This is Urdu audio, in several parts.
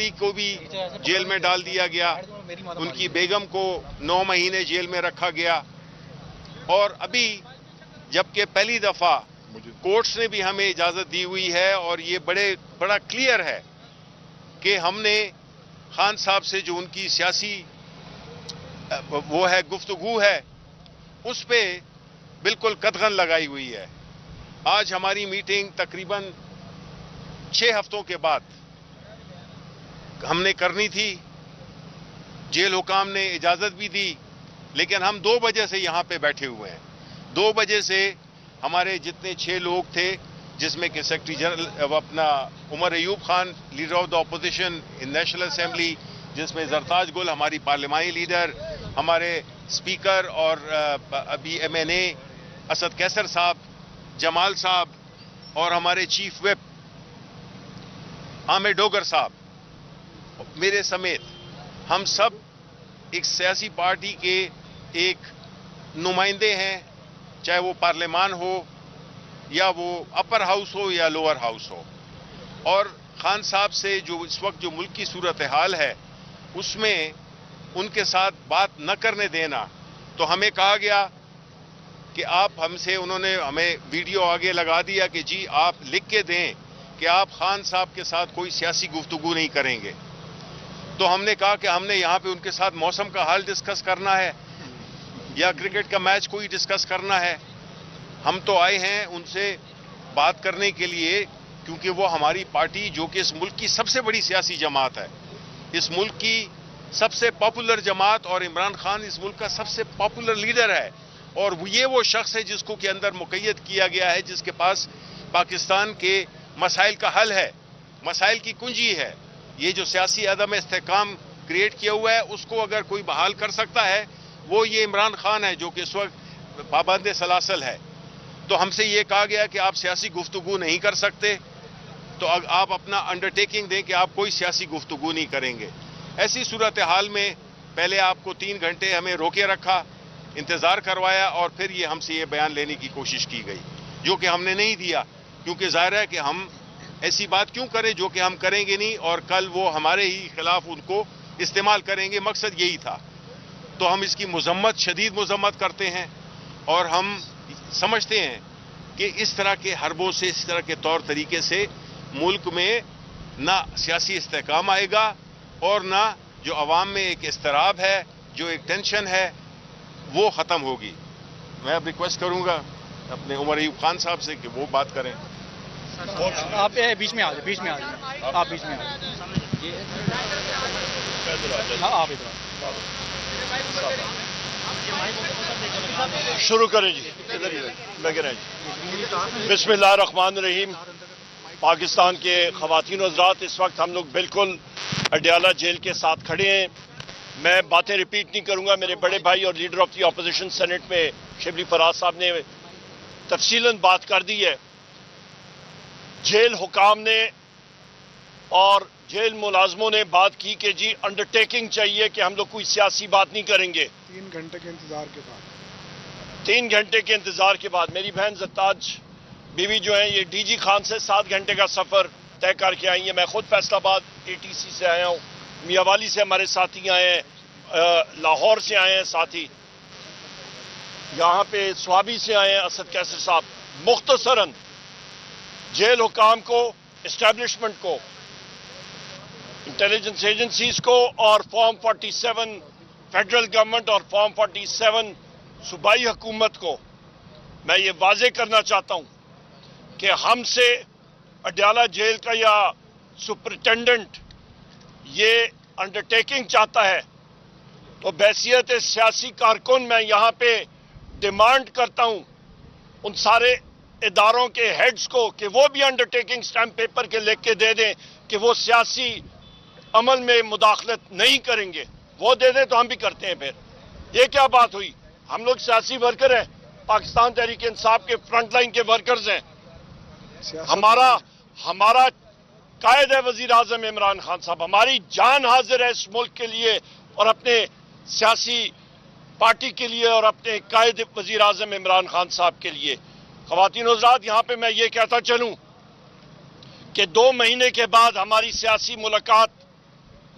علی کو بھی جیل میں ڈال دیا گیا، ان کی بیگم کو 9 مہینے جیل میں رکھا گیا، اور ابھی جبکہ پہلی دفعہ کورٹس نے بھی ہمیں اجازت دی ہوئی ہے، اور یہ بڑا کلیئر ہے کہ ہم نے خان صاحب سے جو ان کی سیاسی وہ ہے گفتگو ہے اس پہ بالکل قدغن لگائی ہوئی ہے۔ آج ہماری میٹنگ تقریباً 6 ہفتوں کے بعد ہم نے کرنی تھی، جیل حکام نے اجازت بھی دی، لیکن ہم 2 بجے سے یہاں پہ بیٹھے ہوئے ہیں۔ 2 بجے سے ہمارے جتنے 6 لوگ تھے، جس میں کہ سیکرٹری جنرل اپنا Omar Ayub Khan, leader of the opposition in national assembly, جس میں زرتاج گل ہماری پارلیمانی لیڈر، ہمارے اسپیکر اور ابھی MNA اسد کیسر صاحب، جمال صاحب، اور ہمارے چیف وپ عامر ڈوگر صاحب، میرے سمیت ہم سب ایک سیاسی پارٹی کے ایک نمائندے ہیں، چاہے وہ پارلیمان ہو یا وہ اپر ہاؤس ہو یا لوور ہاؤس ہو۔ اور خان صاحب سے جو اس وقت جو ملک کی صورتحال ہے اس میں ان کے ساتھ بات نہ کرنے دینا، تو ہمیں کہا گیا کہ آپ ہم سے، انہوں نے ہمیں ویڈیو آگے لگا دیا کہ جی آپ لکھ کے دیں کہ آپ خان صاحب کے ساتھ کوئی سیاسی گفتگو نہیں کریں گے۔ تو ہم نے کہا کہ ہم نے یہاں پہ ان کے ساتھ موسم کا حال ڈسکس کرنا ہے یا کرکٹ کا میچ کوئی ڈسکس کرنا ہے؟ ہم تو آئے ہیں ان سے بات کرنے کے لیے، کیونکہ وہ ہماری پارٹی جو کہ اس ملک کی سب سے بڑی سیاسی جماعت ہے، اس ملک کی سب سے پاپولر جماعت، اور عمران خان اس ملک کا سب سے پاپولر لیڈر ہے، اور یہ وہ شخص ہے جس کو کے اندر مقید کیا گیا ہے، جس کے پاس پاکستان کے مسائل کا حل ہے، مسائل کی کنجی ہے۔ یہ جو سیاسی عدم استحکام کریٹ کیا ہوا ہے اس کو اگر کوئی بحال کر سکتا ہے وہ یہ عمران خان ہے، جو کہ اس وقت پابند سلاسل ہے۔ تو ہم سے یہ کہا گیا کہ آپ سیاسی گفتگو نہیں کر سکتے، تو آپ اپنا انڈرٹیکنگ دیں کہ آپ کوئی سیاسی گفتگو نہیں کریں گے۔ ایسی صورتحال میں پہلے آپ کو 3 گھنٹے ہمیں روکے رکھا، انتظار کروایا، اور پھر یہ ہم سے یہ بیان لینے کی کوشش کی گئی، جو کہ ہم نے نہیں دیا، کیونکہ ظاہر ہے کہ ہم ایسی بات کیوں کریں جو کہ ہم کریں گے نہیں، اور کل وہ ہمارے ہی خلاف ان کو استعمال کریں گے۔ مقصد یہی تھا۔ تو ہم اس کی مذمت، شدید مذمت کرتے ہیں، اور ہم سمجھتے ہیں کہ اس طرح کے حربوں سے، اس طرح کے طور طریقے سے ملک میں نہ سیاسی استحکام آئے گا، اور نہ جو عوام میں ایک اضطراب ہے، جو ایک ٹینشن ہے، وہ ختم ہوگی۔ میں اب ریکویسٹ کروں گا اپنے عمر ایوب خان صاحب سے کہ وہ بات کریں۔ آپ بیچ میں آ جائیں، بیچ میں آ جائیں، آپ بیچ میں آ جائیں، آپ ادھر شروع کریں جی، بسم اللہ الرحمن الرحیم۔ پاکستان کے خواتین و حضرات، اس وقت ہم لوگ بالکل اڈیالہ جیل کے ساتھ کھڑے ہیں۔ میں باتیں ریپیٹ نہیں کروں گا، میرے بڑے بھائی اور leader of the opposition senate میں شبلی فراز صاحب نے تفصیلاً بات کر دی ہے۔ جیل حکام نے اور جیل ملازموں نے بات کی کہ جی انڈرٹیکنگ چاہیے کہ ہم لوگ کوئی سیاسی بات نہیں کریں گے۔ 3 گھنٹے کے انتظار کے بعد 3 گھنٹے کے انتظار کے بعد میری بہن زرتاج بیوی جو ہیں، یہ DG خان سے 7 گھنٹے کا سفر طے کر کے آئی ہیں۔ میں خود فیصل آباد ATC سے آیا ہوں، میاں والی سے ہمارے ساتھی آئے ہیں، لاہور سے آئے ہیں ساتھی، یہاں پہ سوابی سے آئے ہیں اسد کیسر صاحب۔ مختصراً جیل حکام کو، اسٹیبلشمنٹ کو، انٹیلیجنس ایجنسیز کو، اور فارم 47 فیڈرل گورنمنٹ اور فارم 47 صوبائی حکومت کو میں یہ واضح کرنا چاہتا ہوں کہ ہم سے اڈیالہ جیل کا یا سپرنٹینڈنٹ یہ انڈرٹیکنگ چاہتا ہے تو بحیثیت سیاسی کارکن میں یہاں پہ ڈیمانڈ کرتا ہوں ان سارے اداروں کے ہیڈز کو کہ وہ بھی انڈرٹیکنگ سٹیمپ پیپر کے لکھ کے دے دیں کہ وہ سیاسی عمل میں مداخلت نہیں کریں گے۔ وہ دے دیں تو ہم بھی کرتے ہیں۔ پھر یہ کیا بات ہوئی؟ ہم لوگ سیاسی ورکر ہیں، پاکستان تحریک انصاف کے فرنٹ لائن کے ورکرز ہیں۔ ہمارا قائد ہے وزیر اعظم عمران خان صاحب، ہماری جان حاضر ہے اس ملک کے لیے اور اپنے سیاسی پارٹی کے لیے اور اپنے قائد وزیر اعظم عمران خان صاحب کے لیے۔ خواتین و حضرات، یہاں پہ میں یہ کہتا چلوں کہ 2 مہینے کے بعد ہماری سیاسی ملاقات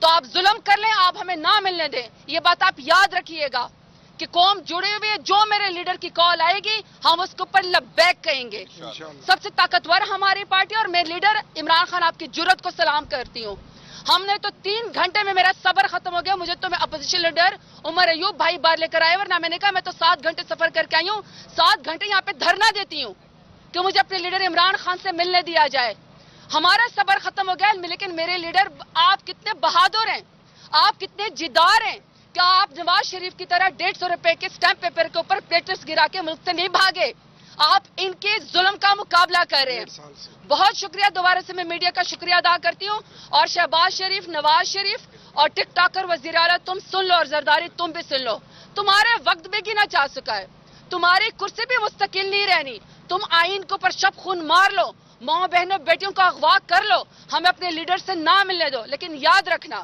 تو آپ ظلم کر لیں, آپ ہمیں نہ ملنے دیں. یہ بات آپ یاد رکھیے گا کہ قوم جڑے ہوئے ہے, جو میرے لیڈر کی کال آئے گی ہم اس کے اوپر لبیک کہیں گے. سب سے طاقتور ہماری پارٹی اور میرے لیڈر عمران خان, آپ کی جرت کو سلام کرتی ہوں. ہم نے تو 3 گھنٹے میں میرا صبر ختم ہو گیا. مجھے تو میں اپوزیشن لیڈر عمر ایوب بھائی بار لے کر آئے, ورنہ میں نے کہا میں تو 7 گھنٹے سفر کر کے آئی ہوں, 7 گھنٹے یہاں پہ دھرنا دیتی ہوں کہ مجھے اپنے لیڈر عمران خان سے ملنے دیا جائے. ہمارا صبر ختم ہو گیا, لیکن میرے لیڈر آپ کتنے بہادر ہیں, آپ کتنے جدار ہیں کہ آپ نواز شریف کی طرح 150 روپے کے سٹیمپ پیپر کے اوپر پلیٹس گرا کے ملک سے نہیں بھاگے. آپ ان کے ظلم کا مقابلہ کر رہے ہیں. بہت شکریہ, دوبارہ سے میں میڈیا کا شکریہ ادا کرتی ہوں. اور شہباز شریف, نواز شریف اور ٹک ٹاکر وزیر اعلیٰ, تم سن لو, اور زرداری تم بھی سن لو. تمہارے وقت بھی گنا چاہ چکا ہے, تمہاری کرسی بھی مستقل نہیں رہنی. تم آئین کے اوپر شب خون مار لو, ماں بہنوں بیٹیوں کا اغوا کر لو, ہمیں اپنے لیڈر سے نہ ملنے دو. لیکن یاد رکھنا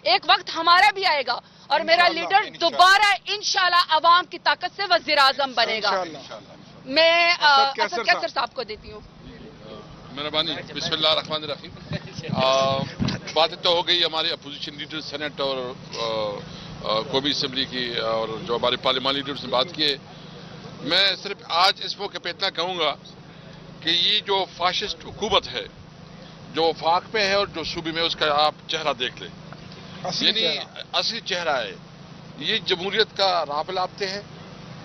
ایک وقت ہمارا بھی آئے گا اور میرا لیڈر دوبارہ انشاءاللہ عوام کی طاقت سے وزیر اعظم بنے گا. میں اسد کیسر صاحب کو دیتی ہوں. مہربانی. بسم اللہ الرحمن الرحیم. باتیں تو ہو گئی ہمارے اپوزیشن لیڈر سینٹ اور قومی اسمبلی کی, اور جو ہمارے پارلیمانی لیڈرز نے بات کی ہے. میں صرف آج اس موقع پہ اتنا کہوں گا کہ یہ جو فاشسٹ حکومت ہے جو وفاق میں ہے اور جو صوبے میں, اس کا آپ چہرہ دیکھ لیں. یعنی اصلی چہرہ ہے. یہ جمہوریت کا راہ لاپتے ہیں,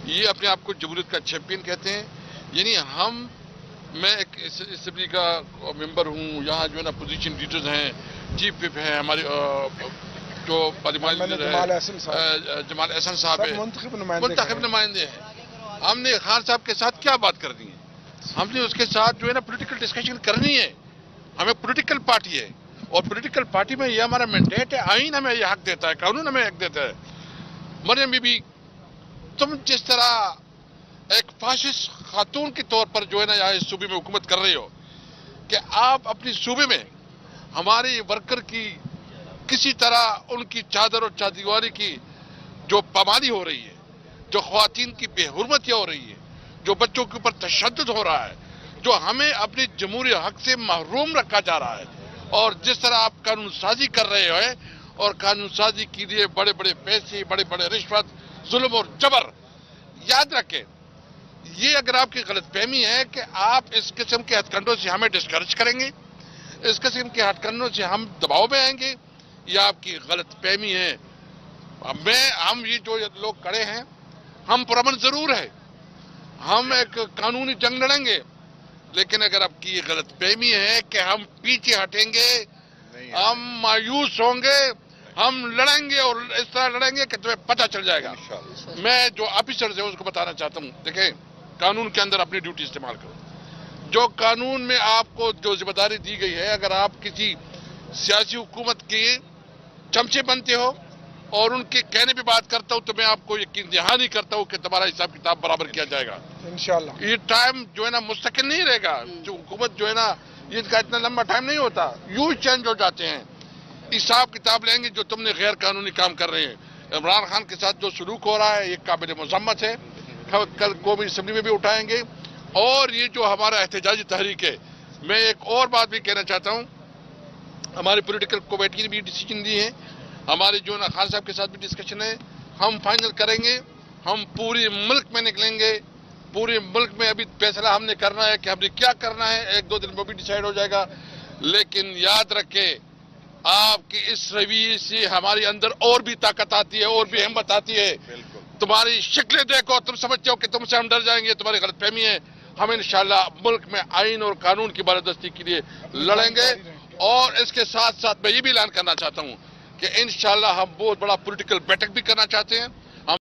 یہ اپنے آپ کو جمہوریت کا چیمپئن کہتے ہیں. یعنی میں ایک اسمبلی کا ممبر ہوں, یہاں جو ہے نا اپوزیشن لیڈرز ہیں, چیف وپ ہیں ہمارے, جو پارلیمانی لیڈر ہیں جمال احسن صاحب ہیں, منتخب نمائندے ہیں. ہم نے خان صاحب کے ساتھ کیا بات کرنی ہے؟ ہم نے اس کے ساتھ جو ہے نا پولیٹیکل ڈسکشن کرنی ہے. ہمیں پولیٹیکل پارٹی ہے, اور پولیٹیکل پارٹی میں یہ ہمارا مینڈیٹ ہے. آئین ہمیں یہ حق دیتا ہے, قانون ہمیں حق دیتا ہے. مریم بی بی, تم جس طرح ایک فاشسٹ خاتون کے طور پر جو ہے نا یہاں اس صوبے میں حکومت کر رہے ہو, کہ آپ اپنی صوبے میں ہمارے ورکر کی کسی طرح ان کی چادر اور چاردیواری کی جو پامالی ہو رہی ہے, جو خواتین کی بے حرمتیاں ہو رہی ہے, جو بچوں کے اوپر تشدد ہو رہا ہے, جو ہمیں اپنی جمہوری حق سے محروم رکھا جا رہا ہے, اور جس طرح آپ قانون سازی کر رہے ہیں, اور قانون سازی کے لیے بڑے بڑے پیسے, بڑے بڑے رشوت, ظلم اور جبر. یاد رکھیں, یہ اگر آپ کی غلط فہمی ہے کہ آپ اس قسم کے ہتھ کنڈوں سے ہمیں ڈسکریج کریں گے, اس قسم کے ہتھ کنڈوں سے ہم دباؤ میں آئیں گے, یہ آپ کی غلط فہمی ہے. ہم یہ جو لوگ کھڑے ہیں, ہم پرامن ضرور ہے, ہم ایک قانونی جنگ لڑیں گے, لیکن اگر آپ کی یہ غلط فہمی ہے کہ ہم پیچھے ہٹیں گے, ہم مایوس ہوں گے, ہم لڑیں گے, اور اس طرح لڑیں گے کہ تمہیں پتہ چل جائے گا. میں جو آفیسرز ہیں اس کو بتانا چاہتا ہوں, دیکھیں قانون کے اندر اپنی ڈیوٹی استعمال کرو. جو قانون میں آپ کو جو ذمہ داری دی گئی ہے, اگر آپ کسی سیاسی حکومت کے چمچے بنتے ہو اور ان کے کہنے پہ بات کرتا ہوں, تو میں آپ کو یقین دہانی کرتا ہوں کہ تمہارا حساب کتاب برابر کیا جائے گا انشاءاللہ. یہ ٹائم جو ہے نا مستقل نہیں رہے گا. جو حکومت جو ہے نا, یہ کا اتنا لمبا ٹائم نہیں ہوتا, یوں چینج ہو جاتے ہیں. حساب کتاب لیں گے جو تم نے غیر قانونی کام کر رہے ہیں. عمران خان کے ساتھ جو سلوک ہو رہا ہے یہ قابل مذمت ہے. کل قومی اسمبلی میں بھی اٹھائیں گے. اور یہ جو ہمارا احتجاجی تحریک ہے, میں ایک اور بات بھی کہنا چاہتا ہوں, ہماری پولیٹیکل کمیٹی نے بھی ڈیسیجن دی ہے, ہمارے جو نا خان صاحب کے ساتھ بھی ڈسکشن ہے, ہم فائنل کریں گے. ہم پورے ملک میں نکلیں گے, پورے ملک میں ابھی فیصلہ ہم نے کرنا ہے کہ ہم نے کیا کرنا ہے, 1-2 دن میں بھی ڈیسائیڈ ہو جائے گا. لیکن یاد رکھیں, آپ کی اس رویے سے ہمارے اندر اور بھی طاقت آتی ہے, اور بھی ہمت آتی ہے. تمہاری شکلیں دیکھو, تم سمجھتے ہو کہ تم سے ہم ڈر جائیں گے, تمہاری غلط فہمی ہے. ہم انشاءاللہ ملک میں آئین اور قانون کی بالادستی کے لیے لڑیں گے. اور اس کے ساتھ ساتھ میں یہ بھی اعلان کرنا چاہتا ہوں کہ انشاءاللہ ہم بہت بڑا پولیٹیکل بیٹھک بھی کرنا چاہتے ہیں.